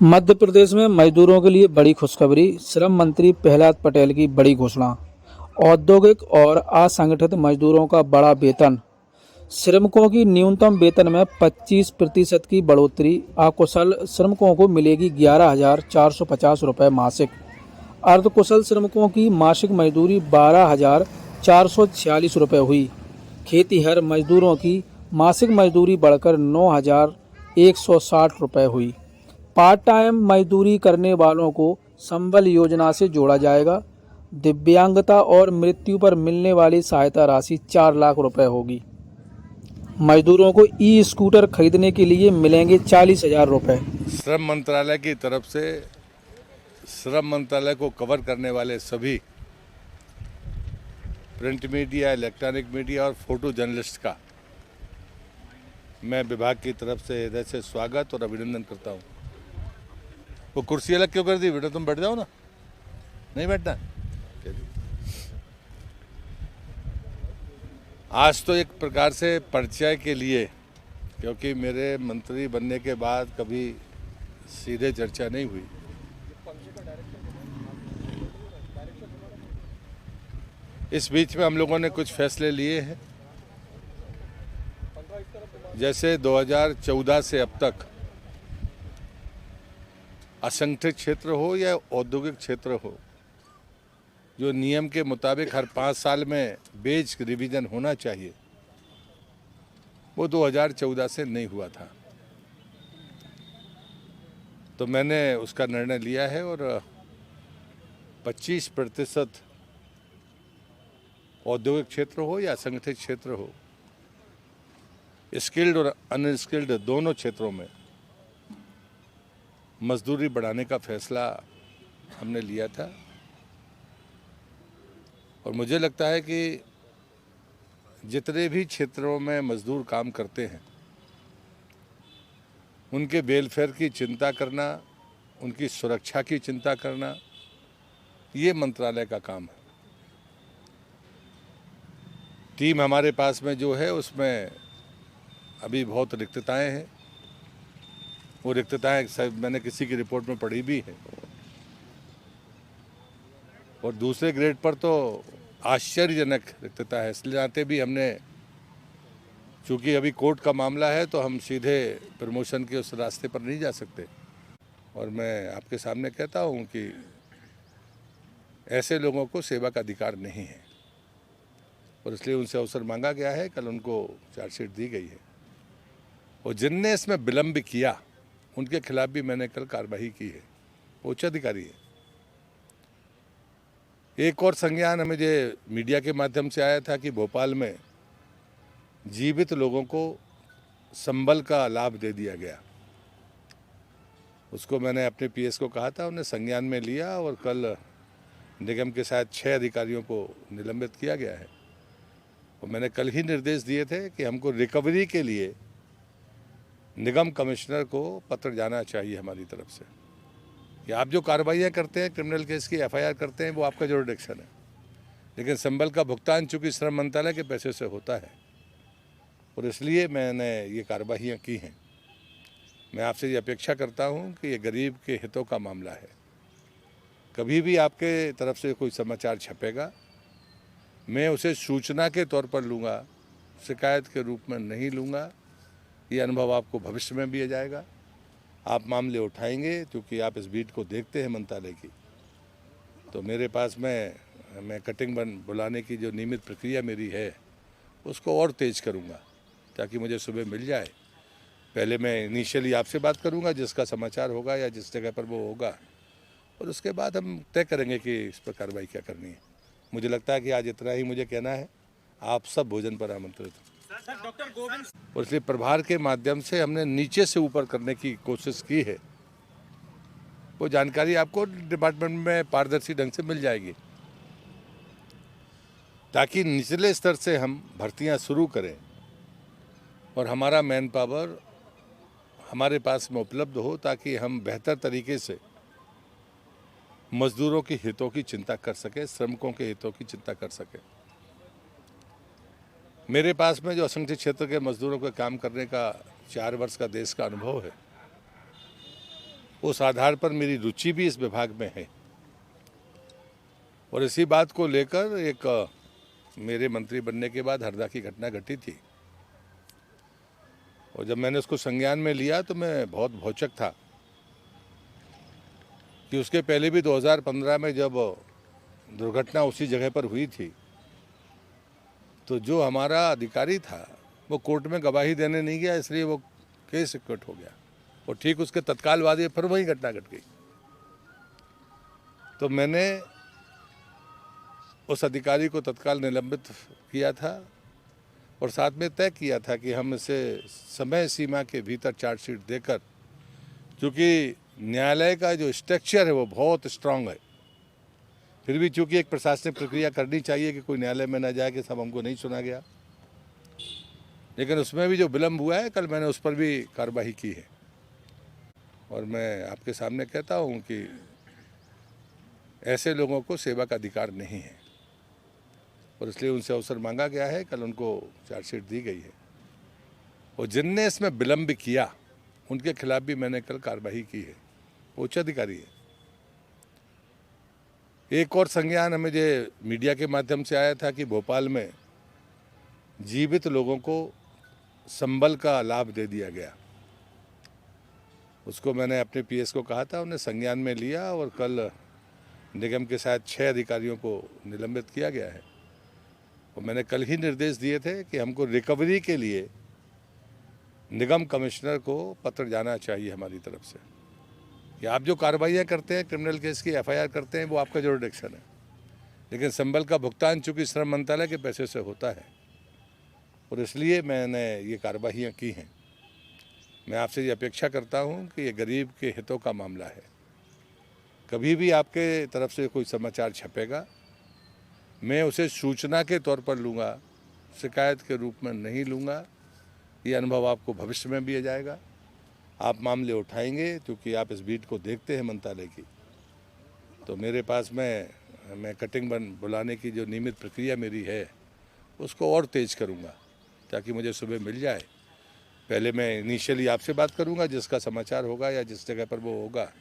मध्य प्रदेश में मजदूरों के लिए बड़ी खुशखबरी। श्रम मंत्री प्रहलाद पटेल की बड़ी घोषणा। औद्योगिक और असंगठित मजदूरों का बड़ा वेतन। श्रमिकों की न्यूनतम वेतन में 25% की बढ़ोतरी। अकुशल श्रमिकों को मिलेगी 11,450 रुपये मासिक। अर्धकुशल श्रमिकों की मासिक मजदूरी 12,446 रुपये हुई। खेतीहर मजदूरों की मासिक मजदूरी बढ़कर 9,160 रुपये हुई। पार्ट टाइम मजदूरी करने वालों को संबल योजना से जोड़ा जाएगा। दिव्यांगता और मृत्यु पर मिलने वाली सहायता राशि 4 लाख रुपए होगी। मजदूरों को ई स्कूटर खरीदने के लिए मिलेंगे 40,000 रुपये। श्रम मंत्रालय की तरफ से श्रम मंत्रालय को कवर करने वाले सभी प्रिंट मीडिया, इलेक्ट्रॉनिक मीडिया और फोटो जर्नलिस्ट का मैं विभाग की तरफ से हृदय से स्वागत और अभिनंदन करता हूं। वो कुर्सी अलग क्यों कर दी बेटा? तुम बैठ जाओ ना, नहीं बैठना। आज तो एक प्रकार से परिचय के लिए, क्योंकि मेरे मंत्री बनने के बाद कभी सीधे चर्चा नहीं हुई। इस बीच में हम लोगों ने कुछ फैसले लिए हैं। जैसे 2014 से अब तक असंगठित क्षेत्र हो या औद्योगिक क्षेत्र हो, जो नियम के मुताबिक हर 5 साल में बेज रिवीजन होना चाहिए, वो 2014 से नहीं हुआ था। तो मैंने उसका निर्णय लिया है और 25% औद्योगिक क्षेत्र हो या असंगठित क्षेत्र हो, स्किल्ड और अनस्किल्ड दोनों क्षेत्रों में मजदूरी बढ़ाने का फैसला हमने लिया था। और मुझे लगता है कि जितने भी क्षेत्रों में मजदूर काम करते हैं, उनके वेलफेयर की चिंता करना, उनकी सुरक्षा की चिंता करना, ये मंत्रालय का काम है। टीम हमारे पास में जो है, उसमें अभी बहुत रिक्तताएं हैं। वो रिक्तताएं मैंने किसी की रिपोर्ट में पढ़ी भी है। और दूसरे ग्रेड पर तो आश्चर्यजनक रिक्तता है। इसलिए आते भी हमने, चूँकि अभी कोर्ट का मामला है, तो हम सीधे प्रमोशन के उस रास्ते पर नहीं जा सकते। और मैं आपके सामने कहता हूँ कि ऐसे लोगों को सेवा का अधिकार नहीं है, और इसलिए उनसे अवसर मांगा गया है। कल उनको चार्जशीट दी गई है, और जिनने इसमें विलम्ब किया उनके खिलाफ भी मैंने कल कार्रवाई की है। वो उच्च अधिकारी है। एक और संज्ञान हमें जो मीडिया के माध्यम से आया था कि भोपाल में जीवित लोगों को संबल का लाभ दे दिया गया। उसको मैंने अपने पीएस को कहा था, उन्हें संज्ञान में लिया, और कल निगम के साथ 6 अधिकारियों को निलंबित किया गया है। और मैंने कल ही निर्देश दिए थे कि हमको रिकवरी के लिए निगम कमिश्नर को पत्र जाना चाहिए हमारी तरफ से, कि आप जो कार्रवाइयाँ करते हैं, क्रिमिनल केस की एफआईआर करते हैं, वो आपका जुरिडिक्शन है, लेकिन संबल का भुगतान चूँकि श्रम मंत्रालय के पैसे से होता है, और इसलिए मैंने ये कार्रवाइयाँ की हैं। मैं आपसे ये अपेक्षा करता हूँ कि ये गरीब के हितों का मामला है। कभी भी आपके तरफ से कोई समाचार छपेगा, मैं उसे सूचना के तौर पर लूँगा, शिकायत के रूप में नहीं लूँगा। ये अनुभव आपको भविष्य में भी आ जाएगा। आप मामले उठाएंगे, क्योंकि आप इस बीट को देखते हैं मंत्रालय की। तो मेरे पास में मैं कटिंग बुलाने की जो नियमित प्रक्रिया मेरी है, उसको और तेज़ करूँगा, ताकि मुझे सुबह मिल जाए। पहले मैं इनिशियली आपसे बात करूँगा, जिसका समाचार होगा या जिस जगह पर वो होगा, और उसके बाद हम तय करेंगे कि इस पर कार्रवाई क्या करनी है। मुझे लगता है कि आज इतना ही मुझे कहना है। आप सब भोजन पर आमंत्रित हैं। और इसलिए प्रभार के माध्यम से हमने नीचे से ऊपर करने की कोशिश की है। वो जानकारी आपको डिपार्टमेंट में पारदर्शी ढंग से मिल जाएगी, ताकि निचले स्तर से हम भर्तियां शुरू करें और हमारा मैन पावर हमारे पास में उपलब्ध हो, ताकि हम बेहतर तरीके से मजदूरों के हितों की चिंता कर सकें, श्रमिकों के हितों की चिंता कर सकें। मेरे पास में जो असंगठित क्षेत्र के मजदूरों के काम करने का 4 वर्ष का देश का अनुभव है, उस आधार पर मेरी रुचि भी इस विभाग में है। और इसी बात को लेकर एक मेरे मंत्री बनने के बाद हरदा की घटना घटी थी, और जब मैंने उसको संज्ञान में लिया तो मैं बहुत भौचक था कि उसके पहले भी 2015 में जब दुर्घटना उसी जगह पर हुई थी तो जो हमारा अधिकारी था वो कोर्ट में गवाही देने नहीं गया, इसलिए वो केस क्विट हो गया, और ठीक उसके तत्काल बाद फिर वही घटना घट गई। तो मैंने उस अधिकारी को तत्काल निलंबित किया था और साथ में तय किया था कि हम इसे समय सीमा के भीतर चार्जशीट देकर, क्योंकि न्यायालय का जो स्ट्रक्चर है वो बहुत स्ट्रांग है, फिर भी चूंकि एक प्रशासनिक प्रक्रिया करनी चाहिए कि कोई न्यायालय में ना जाए कि सब हमको नहीं सुना गया, लेकिन उसमें भी जो विलम्ब हुआ है, कल मैंने उस पर भी कार्रवाई की है। और मैं आपके सामने कहता हूँ कि ऐसे लोगों को सेवा का अधिकार नहीं है, और इसलिए उनसे अवसर मांगा गया है, कल उनको चार्जशीट दी गई है, और जिनने इसमें विलम्ब किया उनके खिलाफ भी मैंने कल कार्रवाई की है, उच्च अधिकारी है। एक और संज्ञान हमें जो मीडिया के माध्यम से आया था कि भोपाल में जीवित लोगों को संबल का लाभ दे दिया गया, उसको मैंने अपने पीएस को कहा था, उन्हें संज्ञान में लिया और कल निगम के साथ 6 अधिकारियों को निलंबित किया गया है। और मैंने कल ही निर्देश दिए थे कि हमको रिकवरी के लिए निगम कमिश्नर को पत्र जाना चाहिए हमारी तरफ से कि आप जो कार्रवाइयाँ करते हैं, क्रिमिनल केस की एफआईआर करते हैं, वो आपका जुरिडिक्शन है, लेकिन संबल का भुगतान चूँकि श्रम मंत्रालय के पैसे से होता है, और इसलिए मैंने ये कार्रवाइयाँ की हैं। मैं आपसे ये अपेक्षा करता हूँ कि ये गरीब के हितों का मामला है, कभी भी आपके तरफ से कोई समाचार छपेगा, मैं उसे सूचना के तौर पर लूँगा, शिकायत के रूप में नहीं लूँगा। ये अनुभव आपको भविष्य में भी आ जाएगा, आप मामले उठाएंगे, क्योंकि आप इस बीट को देखते हैं मंत्रालय की। तो मेरे पास मैं कटिंग बुलाने की जो नियमित प्रक्रिया मेरी है उसको और तेज़ करूँगा, ताकि मुझे सुबह मिल जाए। पहले मैं इनिशियली आपसे बात करूँगा, जिसका समाचार होगा या जिस जगह पर वो होगा